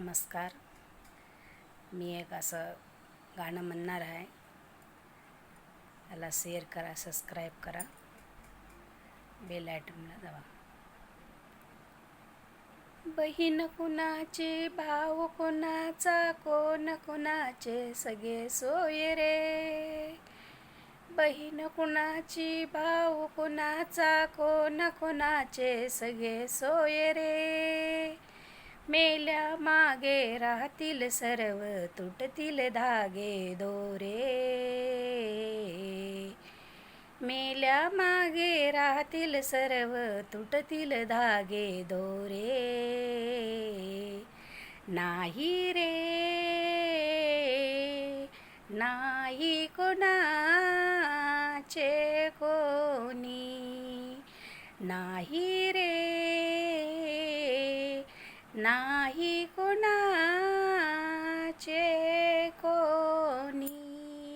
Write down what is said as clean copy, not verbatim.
नमस्कार. मी एक असं गाणं म्हणणार आहे. याला शेअर करा, सबस्क्राईब करा, बेल आयटमला दाबा. बहीण कुणाची, भाऊ कुणाचा, कोण कुणाचे सगळे सोय रे. बहीण कुणाची, भाऊ कुणाचा, कोण कुणाचे सगळे सोय रे. मेल्या मागे राहतील सर्व, तुटतील धागे दोरे. मेल्या मागे राहतील सर्व, तुटतील धागे दोरे. नाही रे, नाही कोणाचे कोणी, नाही रे, नाही कोणाचे कोणी.